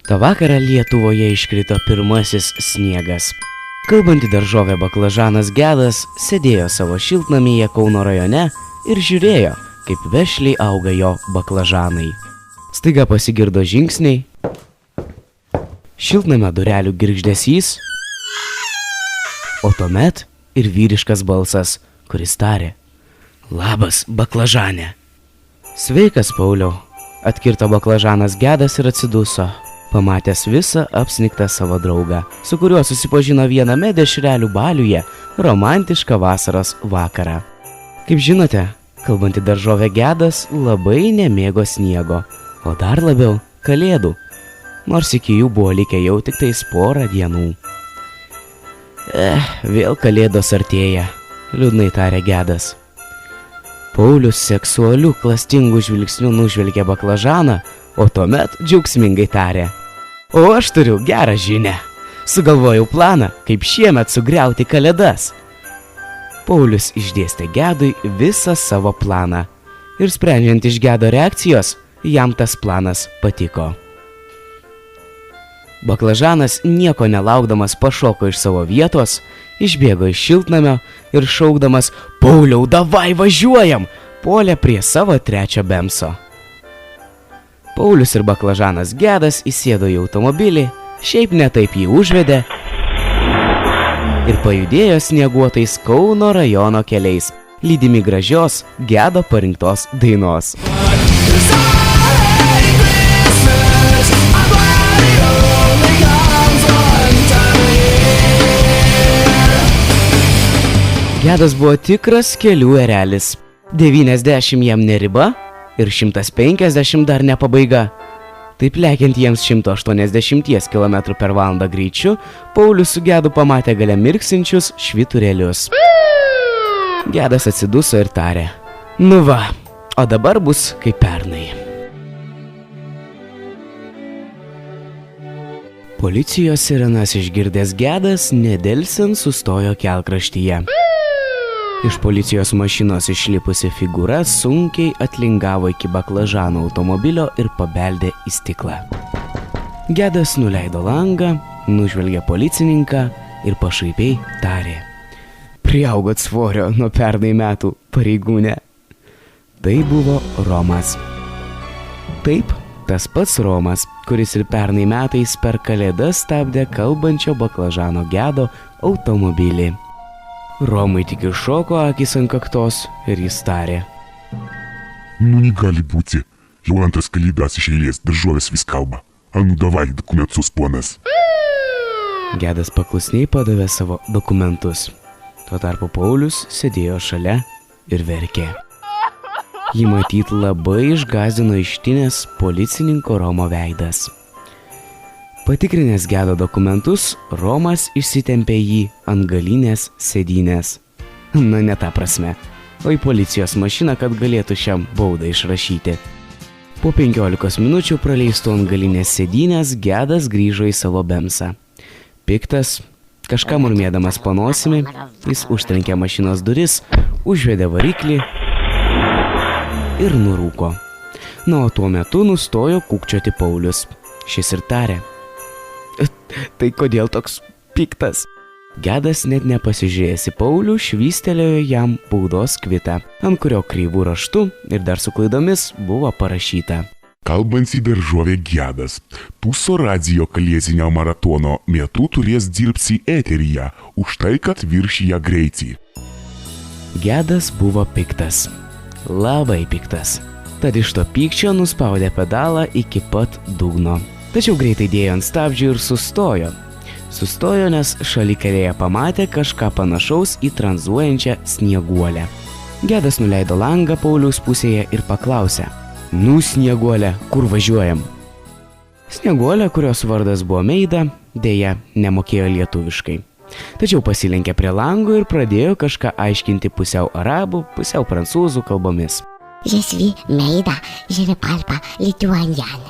Ta vakarą Lietuvoje iškrito pirmasis sniegas. Kalbanti daržovė baklažanas Gedas sėdėjo savo šiltnamyje Kauno rajone ir žiūrėjo, kaip vešliai auga jo baklažanai. Staiga pasigirdo žingsniai, šiltnamio durelių girgždesys, o tuomet ir vyriškas balsas, kuris tarė: "Labas, baklažane." "Sveikas, Pauliau," atkirto baklažanas Gedas ir atsiduso, pamatęs visą apsnigtą savo draugą, su kuriuo susipažino viename dešrelių baliuje romantišką vasaros vakarą. Kaip žinote, kalbanti daržovė Gedas labai nemėgo sniego, o dar labiau kalėdų, nors iki jų buvo likę jau tik tais porą dienų. Vėl kalėdos artėja, liūdnai tarė Gedas. Paulius seksualiu klastingu žvilgsniu nužvelgė baklažaną, o tuomet džiaugsmingai tarė: "O aš turiu gerą žinią. Sugalvojau planą, kaip šiemet sugriauti kalėdas." Paulius išdėstė Gedui visą savo planą ir sprendžiant iš Gedo reakcijos, jam tas planas patiko. Baklažanas nieko nelaukdamas pašoko iš savo vietos, išbėgo iš šiltnamio ir šaukdamas "Pauliau, davai važiuojam!" puolė prie savo trečio bemso. Paulius ir baklažanas Gedas įsėdo į automobilį, šiaip netaip jį užvedė ir pajudėjo snieguotais Kauno rajono keliais, lydimi gražios Gedo parinktos dainos. Gedas buvo tikras kelių erelis. 90 jam ne riba ir 150 dar ne pabaiga. Taip lekiant jiems 180 km/h greičiu, Paulius su Gedu pamatė gale mirksinčius švyturėlius. Gedas atsiduso ir tarė: "Nu va, o dabar bus kaip pernai." Policijos sirenas išgirdęs Gedas nedelsiant sustojo kelkraštyje. Iš policijos mašinos išlipusi figūra sunkiai atlingavo iki baklažano automobilio ir pabeldė į stiklą. Gedas nuleido langą, nužvelgė policininką ir pašaipiai tarė: "Priaugot svorio nuo pernai metų, pareigūne." Tai buvo Romas. Taip, tas pats Romas, kuris ir pernai metais per kalėdas stabdė kalbančio baklažano Gedo automobilį. Romui tik iššoko akis ant kaktos ir jis tarė: "Nu, negali būti. Jau antras kalėdas iš eilės daržovės vis kalba. Anu, davai dokumentus, ponas." Gedas paklusniai padavė savo dokumentus. Tuo tarpu Paulius sėdėjo šalia ir verkė. Jį matyt labai išgąsdino ištinės policininko Romo veidas. Patikrinęs Gedo dokumentus, Romas išsitempė jį ant galinės sėdynės. Na, ne ta prasme, o į policijos mašiną, kad galėtų šiam baudą išrašyti. Po 15 minučių praleistų ant galinės sėdynės, Gedas grįžo į savo bemsą. Piktas, kažką murmėdamas po nosimi, jis užtrenkė mašinos duris, užvedė variklį ir nurūko. Na, o tuo metu nustojo kūkčioti Paulius. Šis ir tarė: "Tai kodėl toks piktas?" Gedas net nepasižiūrėjęs į Paulių švystelėjo jam baudos kvitą, ant kurio kreivų raštu ir dar su klaidomis buvo parašyta: "Kalbanti daržovė Gedas, Tuso radijo kalėdinio maratono metu turės dirbti eteryje už tai, kad viršija greitį." Gedas buvo piktas. Labai piktas. Tad iš to pykčio nuspaudė pedalą iki pat dugno. Tačiau greitai dėjo ant stabdžių ir sustojo. Sustojo, nes šalikelėje pamatė kažką panašaus į tranzuojančią snieguolę. Gedas nuleido langą Pauliaus pusėje ir paklausė: "Nu, snieguolė, kur važiuojam?" Snieguolė, kurios vardas buvo Meida, dėja nemokėjo lietuviškai. Tačiau pasilenkė prie lango ir pradėjo kažką aiškinti pusiau arabų, pusiau prancūzų kalbomis. Je suis Meida, je ne parle pas lituanien.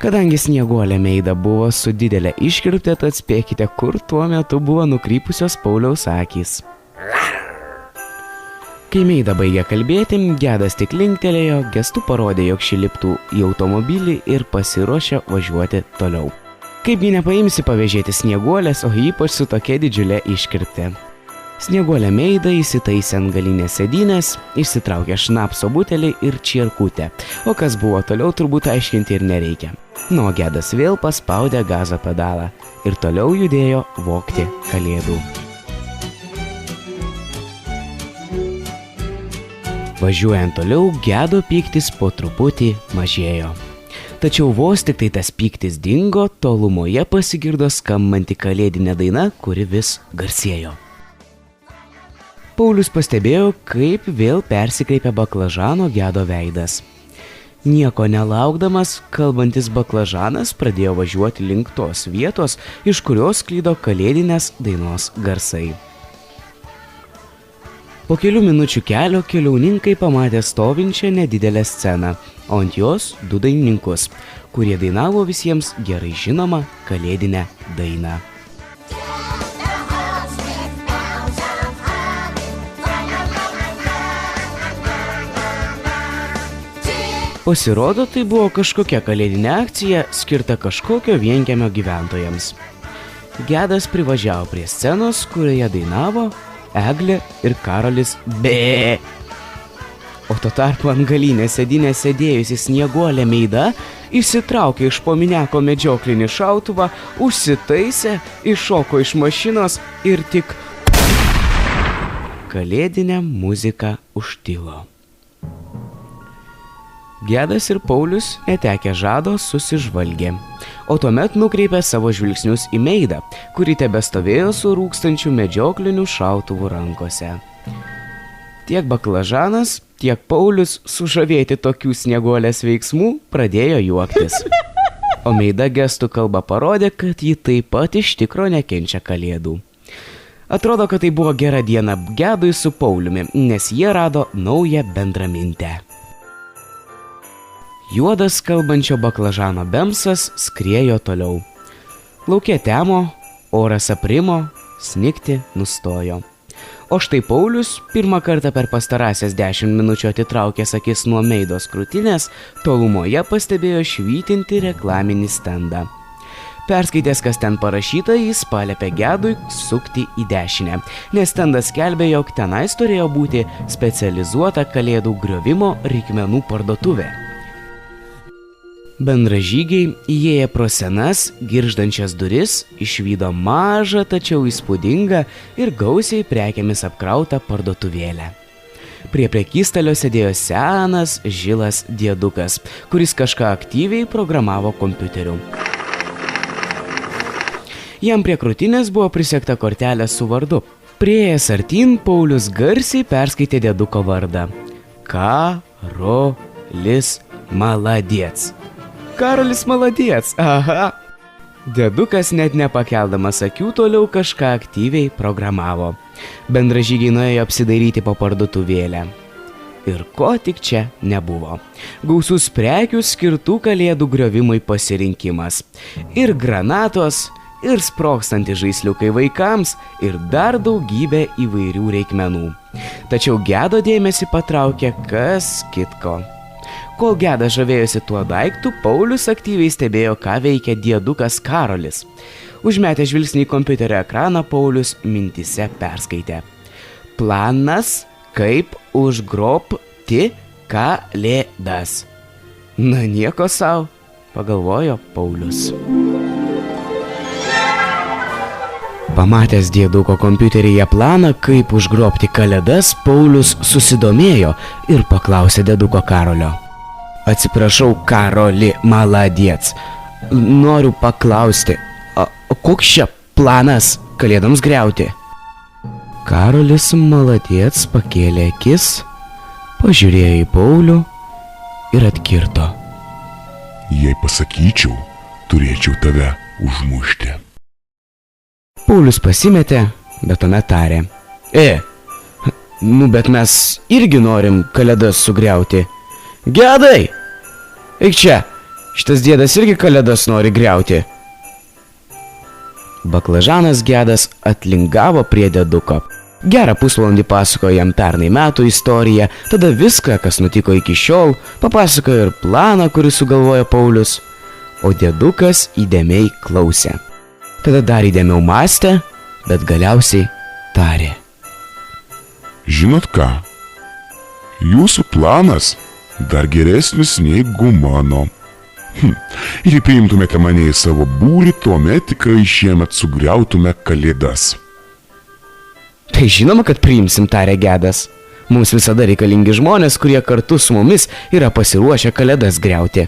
Kadangi snieguolė Meida buvo su didelė iškirptė, tad spėkite, kur tuo metu buvo nukrypusios Pauliaus akys. Kai Meida baigė kalbėti, Gedas tik linktelėjo, gestu parodė, jog ši liptų į automobilį ir pasiruošė važiuoti toliau. Kaipgi nepaimsi pavėžėti Snieguolės, o ypač su tokia didžiulė iškirpte. Snieguolė Meida įsitaisė ant galinės sėdynės, išsitraukė šnapso butelį ir čierkutę, o kas buvo toliau turbūt aiškinti ir nereikia. Nu, Gedas vėl paspaudė gazo pedalą ir toliau judėjo vogti kalėdų. Važiuojant toliau, Gedo pyktis po truputį mažėjo. Tačiau vos tik tai tas pyktis dingo, tolumoje pasigirdo skambanti kalėdinė daina, kuri vis garsėjo. Paulius pastebėjo, kaip vėl persikreipė baklažano Gedo veidas. Nieko nelaukdamas, kalbantis baklažanas pradėjo važiuoti link tos vietos, iš kurios sklido kalėdinės dainos garsai. Po kelių minučių kelio keliauninkai pamatė stovinčią nedidelę sceną, o ant jos du dainininkus, kurie dainavo visiems gerai žinomą kalėdinę dainą. Pasirodo, tai buvo kažkokia kalėdinė akcija skirta kažkokio vienkiemio gyventojams. Gedas privažiavo prie scenos, kurioje dainavo Eglė ir Karolis B. O tuo tarpu ant galinės sėdynės sėdėjusi Snieguolė Meida išsitraukė iš po miniako medžioklinį šautuvą, užsitaisė, iššoko iš mašinos ir tik kalėdinė muzika užtilo. Gedas ir Paulius, netekę žado, susižvalgė, o tuomet nukreipė savo žvilgsnius į Meidą, kuri tebestovėjo su rūkstančiu medžiokliniu šautuvu rankose. Tiek baklažanas, tiek Paulius, sužavėti tokių Snieguolės veiksmų, pradėjo juoktis. O Meida gestų kalba parodė, kad ji taip pat iš tikro nekenčia kalėdų. Atrodo, kad tai buvo gera diena Gedui su Pauliumi, nes jie rado naują bendramintę. Juodas kalbančio baklažano bemsas skriejo toliau. Lauke temo, oras aprimo, snigti nustojo. O štai Paulius, pirmą kartą per pastarąsias 10 minučių atitraukęs akis nuo Meidos krūtinės, tolumoje pastebėjo švytinti reklaminį stendą. Perskaitęs, kas ten parašyta, jis paliepė Gedui sukti į dešinę, nes stendas skelbė, jog tenais turėjo būti specializuota kalėdų griovimo reikmenų parduotuvė. Bendražygiai, įėję pro senas, girgždančias duris, išvydo mažą, tačiau įspūdingą ir gausiai prekėmis apkrautą parduotuvėlę. Prie prekystalio sėdėjo senas, žilas diedukas, kuris kažką aktyviai programavo kompiuteriu. Jam prie krūtinės buvo prisegta kortelė su vardu. Priėjęs artyn, Paulius garsiai perskaitė dieduko vardą. Karolis Maladiec. Karolis Maladiec, aha. Diedukas net nepakeldamas akių toliau kažką aktyviai programavo. Bendražygiai nuėjo apsidairyti po parduotuvėlę. Ir ko tik čia nebuvo. Gausus prekių skirtų kalėdų griovimui pasirinkimas. Ir granatos, ir sprogstantys žaisliukai vaikams, ir dar daugybė įvairių reikmenų. Tačiau Gedo dėmesį patraukė kas kitko. Kol Gedas žavėjosi tuo daiktu, Paulius aktyviai stebėjo, ką veikia diedukas Karolis. Užmetę žvilgsnį į kompiuterio ekraną, Paulius mintyse perskaitė. Planas, kaip užgrobti kalėdas. Na nieko sau, pagalvojo Paulius. Pamatęs dieduko kompiuteryje planą, kaip užgrobti kalėdas, Paulius susidomėjo ir paklausė dieduko Karolio. Atsiprašau, Karoli Maladiec, noriu paklausti, koks čia planas kalėdoms griauti? Karolis Maladiec pakėlė akis, pažiūrėjo į Paulių ir atkirto. Jei pasakyčiau, turėčiau tave užmušti. Paulius pasimetė, bet tuomet tarė. Bet mes irgi norim kalėdas sugriauti. Gedai! Eik čia, šitas diedas irgi kalėdas nori griauti. Baklažanas Gedas atlingavo prie dieduko. Gerą pusvalandį pasakojo jam pernai metų istoriją, tada viską, kas nutiko iki šiol, papasakojo ir planą, kurį sugalvojo Paulius. o dėdukas įdėmiai klausė. Tada dar įdėmiau mąstė, bet galiausiai tarė. Žinot ką? Jūsų planas dar geresnis negu mano. Jei priimtumėte mane į savo būrį, tuomet tikrai šiemet sugriautume kalėdas. Tai žinoma, kad priimsim, tarė Gedas. Mums visada reikalingi žmonės, kurie kartu su mumis yra pasiruošę kalėdas griauti.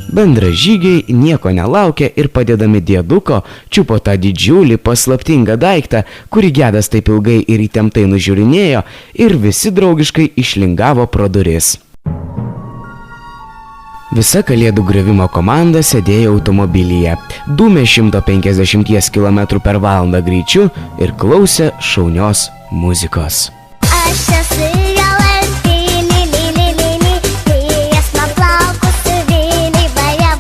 Bendražygiai nieko nelaukė ir padėdami dėduko čiupo tą didžiulį paslaptingą daiktą, kurį Gedas taip ilgai ir įtemptai nužiūrinėjo, ir visi draugiškai išlingavo pro duris. Visa kalėdų griovimo komanda sėdėjo automobilyje, dūmė 150 km/h greičiu ir klausė šaunios muzikos. Aš esu galantinį, vėjas man plaukus suvinį, vaja,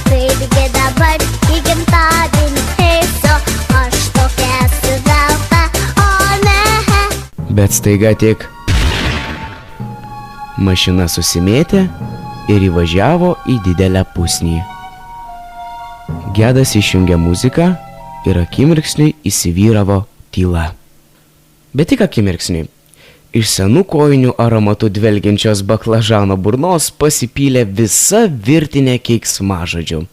kaipgi dabar į gimtadienį eisiu, aš tokia esu velta, o ne. Bet staiga tik mašina susimėtė ir įvažiavo į didelę pusnį. Gedas išjungė muziką ir akimirksniui įsivyravo tyla. Bet tik akimirksniui. Iš senų kojinių aromatu dvelgiančios baklažano burnos pasipylė visa virtinė keiksmažodžių.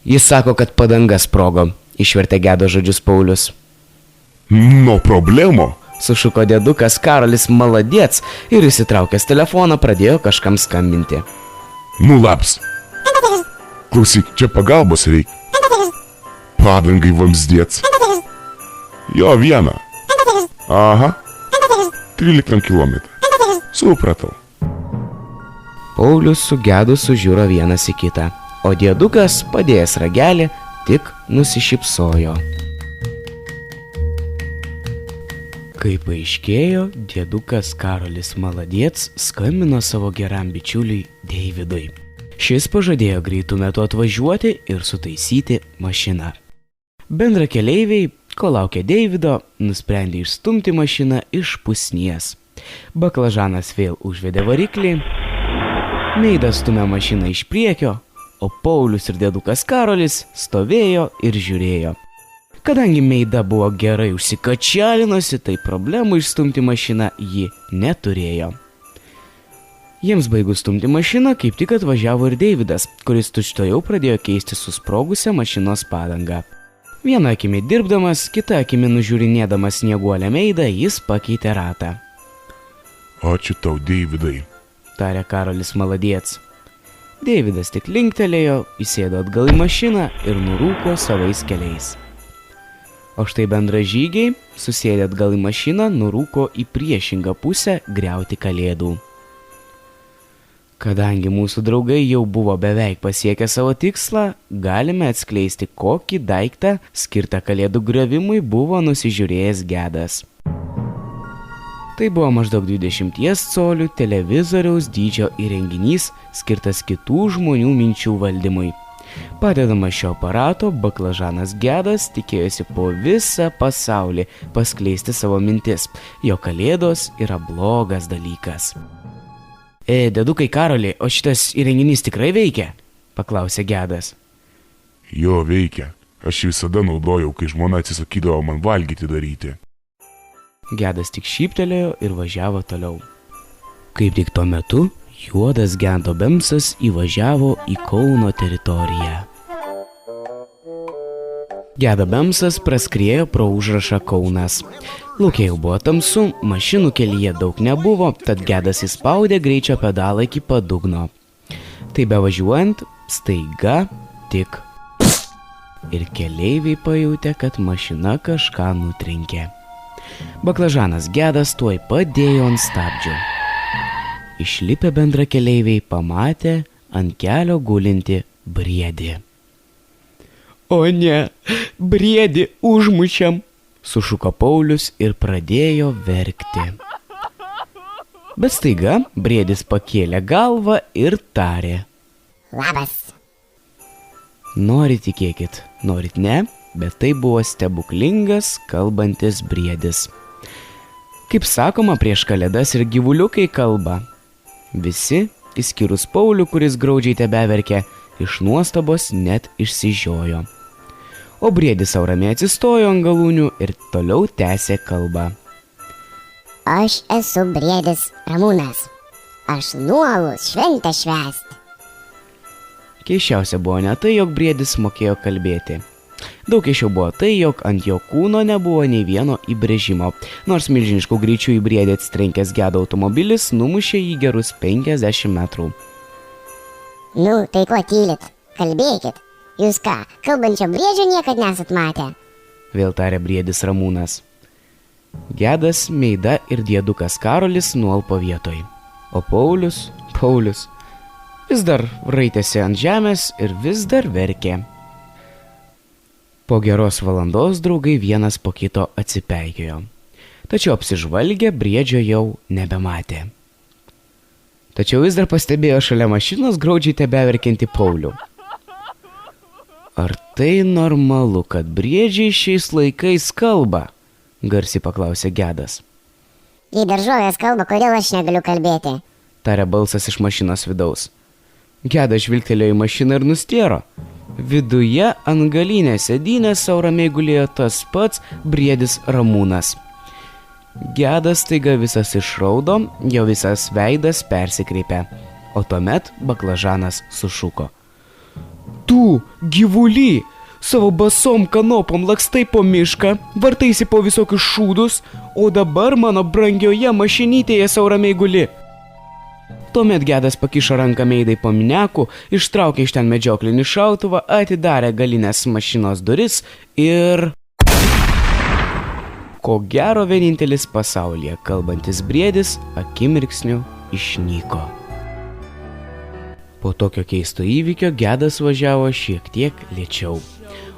Jis sako, kad padanga sprogo, išvertė Gedo žodžius Paulius. No problemo. Sušuko dėdukas Karolis Maladiec ir įsitraukęs telefoną pradėjo kažkam skambinti. Nu labs. Klausyk, čia pagalbos reikia. Padangai vamzdėts. Jo, vieną. Aha. 13 km. Supratau. Paulius su Gedu sužiūro vienas į kitą, o dėdukas, padėjęs ragelį, tik nusišypsojo. Kai paaiškėjo, dėdukas Karolis Maladiec skambino savo geram bičiuliui Deividui. Šis pažadėjo greitų metų atvažiuoti ir sutaisyti mašiną. Bendrakeleiviai, kol laukė Deivido, nusprendė išstumti mašiną iš pusnies. Baklažanas vėl užvedė variklį, Meida stumė mašiną iš priekio, o Paulius ir dėdukas Karolis stovėjo ir žiūrėjo. Kadangi Meida buvo gerai užsikačialinusi, tai problemų išstumti mašiną ji neturėjo. Jiems baigus stumti mašiną, kaip tik atvažiavo ir Deividas, kuris tučtuojau pradėjo keisti susprogusią mašinos padangą. Vieną akimi dirbdamas, kitą akimi nužiūrinėdamas snieguolę Meidą, jis pakeitė ratą. Ačiū tau, Deividai, tarė Karolis Maladiec. Deividas tik linktelėjo, įsėdo atgal į mašiną ir nurūko savais keliais. O štai bendražygiai, susėdę atgal į mašiną, nurūko į priešingą pusę griauti kalėdų. Kadangi mūsų draugai jau buvo beveik pasiekę savo tikslą, galime atskleisti, kokį daiktą skirtą kalėdų griovimui buvo nusižiūrėjęs Gedas. Tai buvo maždaug 20 colių televizoriaus dydžio įrenginys, skirtas kitų žmonių minčių valdymui. Padedamas šio aparato, baklažanas Gedas tikėjosi po visą pasaulį paskleisti savo mintis, jo kalėdos yra blogas dalykas. Dėdukai Karoli, o šitas įrenginys tikrai veikia? Paklausė Gedas. Jo, veikia. Aš visada naudojau, kai žmona atsisakydavo man valgyti daryti. Gedas tik šyptelėjo ir važiavo toliau. Kaip tik tuo metu juodas Gento Bemsas įvažiavo į Kauno teritoriją. Gedo Bemsas praskriejo pro užrašą Kaunas. Lauke jau buvo tamsu, mašinų kelyje daug nebuvo, tad Gedas įspaudė greičio pedalą iki padugno. Tai bevažiuojant, staiga tik. Ir keleiviai pajutė, kad mašina kažką nutrenkė. Baklažanas Gedas tuoj padėjo ant stabdžių. Išlipę bendrakeleiviai pamatė ant kelio gulinti briedį. O ne, briedį užmušėm, sušuko Paulius ir pradėjo verkti. Bet staiga briedis pakėlė galvą ir tarė. Labas. Norit tikėkit, norit ne, bet tai buvo stebuklingas kalbantis briedis. Kaip sakoma, prieš kalėdas ir gyvuliukai kalba. Visi, išskyrus Paulių, kuris graudžiai tebeverkė, iš nuostabos net išsižiojo. O briedis sau ramiai atsistojo ant galūnių ir toliau tęsė kalbą. Aš esu briedis Ramūnas. Aš nuolus šventę švęsti. Keisčiausia buvo ne tai, jog briedis mokėjo kalbėti. Daug keisčiau buvo tai, jog ant jo kūno nebuvo nei vieno įbrėžimo, nors milžiniškų greičių į briedį atsitrenkęs Gedo automobilis numušė jį gerus 50 metrų. Nu, tai ko tylit? Kalbėkit. Jūs ką, kalbančio briedžio niekad nesat matę? Vėl tarė briedis Ramūnas. Gedas, Meida ir diedukas Karolis nualpo vietoj. O Paulius vis dar raitėsi ant žemės ir vis dar verkė. Po geros valandos draugai vienas po kito atsipeikėjo. Tačiau apsižvalgę briedžio jau nebematė. Tačiau vis dar pastebėjo šalia mašinos graudžiai tebeverkiantį Paulių. Ar tai normalu, kad briedžiai šiais laikais kalba? Garsiai paklausė Gedas. Jei daržovės kalba, kodėl aš negaliu kalbėti? Tarė balsas iš mašinos vidaus. Gedas žvilgtelėjo į mašiną ir nustėro. Viduje ant galinės sėdynės sau ramiai gulėjo tas pats briedis Ramūnas. Gedas staiga visas išraudo, jo visas veidas persikreipė, o tuomet baklažanas sušuko. Tu, gyvuly, savo basom kanopom lakstai po mišką, vartaisi po visokius šūdus, o dabar mano brangioje mašinytėje sau ramiai guli. Tuomet Gedas pakišo ranką Meidai po minekų, ištraukė iš ten medžioklinį šautuvą, atidarė galinės mašinos duris ir... Ko gero vienintelis pasaulyje kalbantis briedis akimirksniu išnyko. Po tokio keisto įvykio Gedas važiavo šiek tiek lėčiau.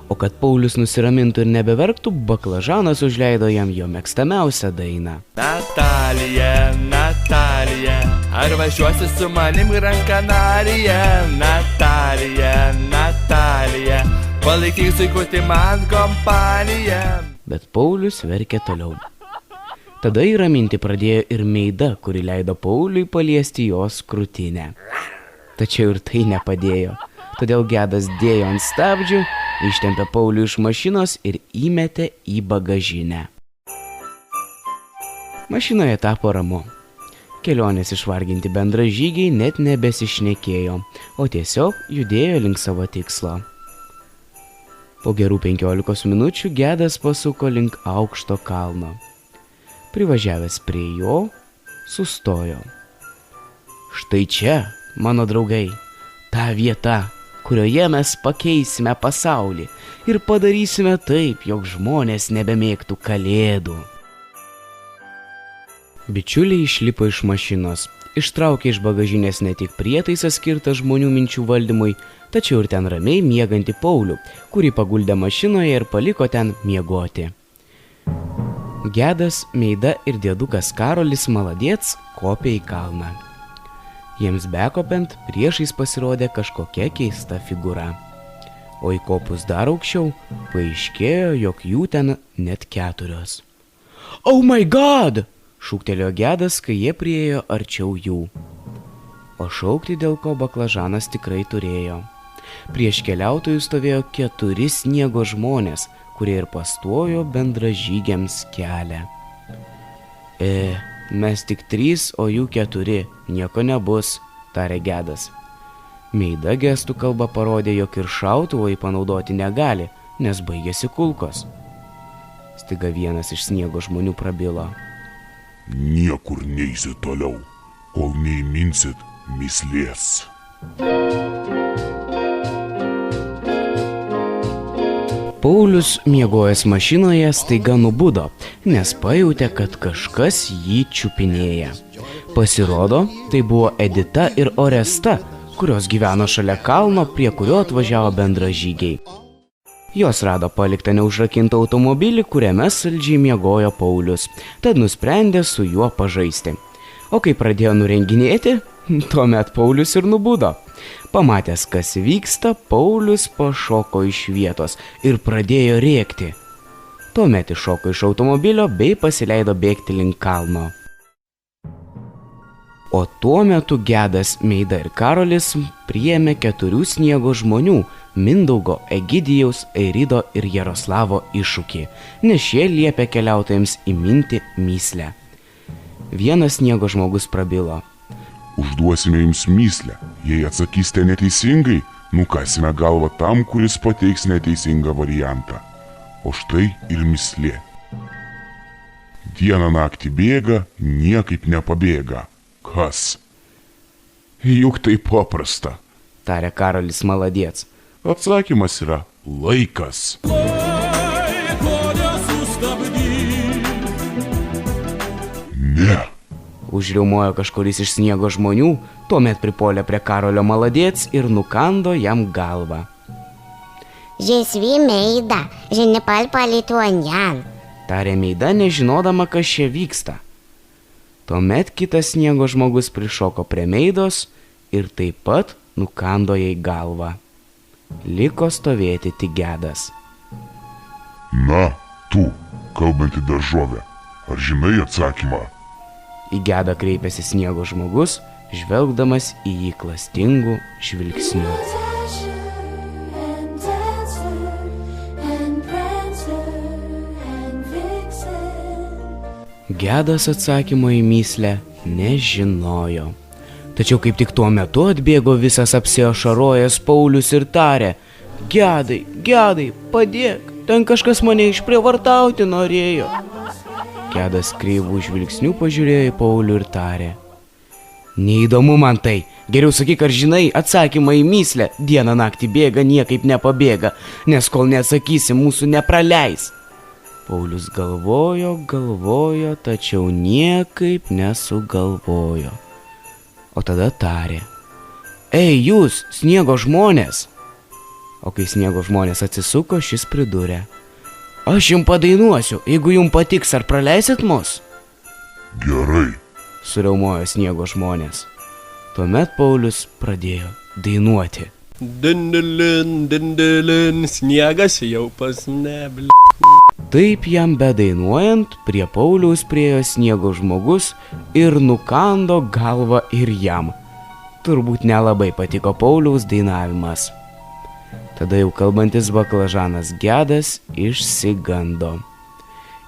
O kad Paulius nusiramintų ir nebeverktų, baklažanas užleido jam jo mėgstamiausią dainą. Natalija, Natalija, ar važiuosi su manim Gran Canaria? Natalija, Natalija, palaikysiu įkurti man kompaniją. Bet Paulius verkė toliau. Tada įraminti pradėjo ir Meida, kuri leido Pauliui paliesti jos krūtinę. Tačiau ir tai nepadėjo. Todėl Gedas dėjo ant stabdžių, ištempė Paulių iš mašinos ir įmetė į bagažinę. Mašinoje tapo ramu. Kelionės išvarginti bendražygiai net nebesišnekėjo, o tiesiog judėjo link savo tikslo. Po gerų 15 minučių Gedas pasuko link aukšto kalno. Privažiavęs prie jo, sustojo. Štai čia, mano draugai, ta vieta, kurioje mes pakeisime pasaulį ir padarysime taip, jog žmonės nebemėgtų kalėdų. Bičiuliai išlipo iš mašinos, ištraukė iš bagažinės ne tik prietaisą skirtą žmonių minčių valdymui, tačiau ir ten ramiai miegantį Paulių, kurį paguldė mašinoje ir paliko ten miegoti. Gedas, Meida ir diedukas Karolis Maladiec kopė į kalną. Jiems bekopiant priešais pasirodė kažkokia keista figūra. O įkopus dar aukščiau, paaiškėjo, jog jų ten net 4. Oh my God! Šūktelėjo Gedas, kai jie priėjo arčiau jų. O šaukti dėl ko baklažanas tikrai turėjo. Prieš keliautojus stovėjo 4 sniego žmonės, kurie ir pastojo bendražygiams kelią. Mes tik 3, o jų 4, nieko nebus, tarė Gedas. Meida gestų kalba parodė, jog ir šautuvai panaudoti negali, nes baigėsi kulkos. Staiga vienas iš sniego žmonių prabilo. Niekur neisi toliau, kol neįminsit mįslės. Paulius, miegojęs mašinoje, staiga nubudo, nes pajautė, kad kažkas jį čiupinėja. Pasirodo, tai buvo Edita ir Oresta, kurios gyveno šalia kalno, prie kurio atvažiavo bendražygiai. Jos rado paliktą neužrakintą automobilį, kuriame saldžiai miegojo Paulius, tad nusprendė su juo pažaisti. O kai pradėjo nurenginėti, Tuomet Paulius ir nubudo. Pamatęs, kas vyksta, Paulius pašoko iš vietos ir pradėjo rėkti. Tuomet iššoko iš automobilio bei pasileido bėgti link kalno. O tuo metu Gedas, Meida ir Karolis priėmė 4 sniego žmonių – Mindaugo, Egidijaus, Eirido ir Jaroslavo iššūkį, nes šie liepė keliautojams įminti mįslę. Vienas sniego žmogus prabilo. Užduosime jums mįslę. Jei atsakysite neteisingai, nukasime galvą tam, kuris pateiks neteisingą variantą. O štai ir mįslė. Dieną naktį bėga, niekaip nepabėga. Kas? Juk tai paprasta. Tarė Karolis Maladiec. Atsakymas yra laikas. Ne. Užriaumojo kažkuris iš sniego žmonių, tuomet pripolė prie Karolio Maladiec ir nukando jam galvą. Je suis Meida, je ne parle pas lituanien. Tarė Meida, nežinodama, kas čia vyksta. Tuomet kitas sniego žmogus prišoko prie Meidos ir taip pat nukando jai galvą. Liko stovėti tik Gedas. Na, tu, kalbanti daržovė, ar žinai atsakymą? Į Gedą kreipėsi sniego žmogus, žvelgdamas į jį klastingu žvilgsniu. Gedas atsakymo į mįslę nežinojo. Tačiau kaip tik tuo metu atbėgo visas apsiašarojęs Paulius ir tarė: Gedai, Gedai, padėk, ten kažkas mane išprievartauti norėjo. Gedas kreivų žvilgsnių pažiūrėjo į Paulių ir tarė: Neįdomu man tai, geriau sakyk, ar žinai atsakymą į mįslę, dieną naktį bėga, niekaip nepabėga, nes kol neatsakysi, mūsų nepraleis. Paulius galvojo, tačiau niekaip nesugalvojo. O tada tarė: Ei, jūs, sniego žmonės! O kai sniego žmonės atsisuko, šis pridūrė: Aš jums padainuosiu, jeigu jums patiks, ar praleisit mus? Gerai, suriaumojo sniego žmonės. Tuomet Paulius pradėjo dainuoti. Dindelin, dindelin, sniegas jau pas mane, bl***. Taip jam bedainuojant, prie Pauliaus priėjo sniego žmogus ir nukando galvą ir jam. Turbūt nelabai patiko Pauliaus dainavimas. Tada jau kalbantis baklažanas Gedas išsigando.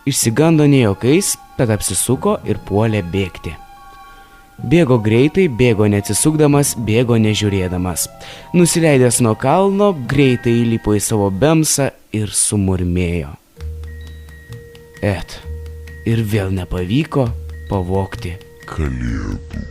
Išsigando ne juokais, bet apsisuko ir puolė bėgti. Bėgo greitai, bėgo neatsisukdamas, bėgo nežiūrėdamas. Nusileidęs nuo kalno, greitai įlipo į savo bemsą ir sumurmėjo: Ir vėl nepavyko pavogti kalėdų.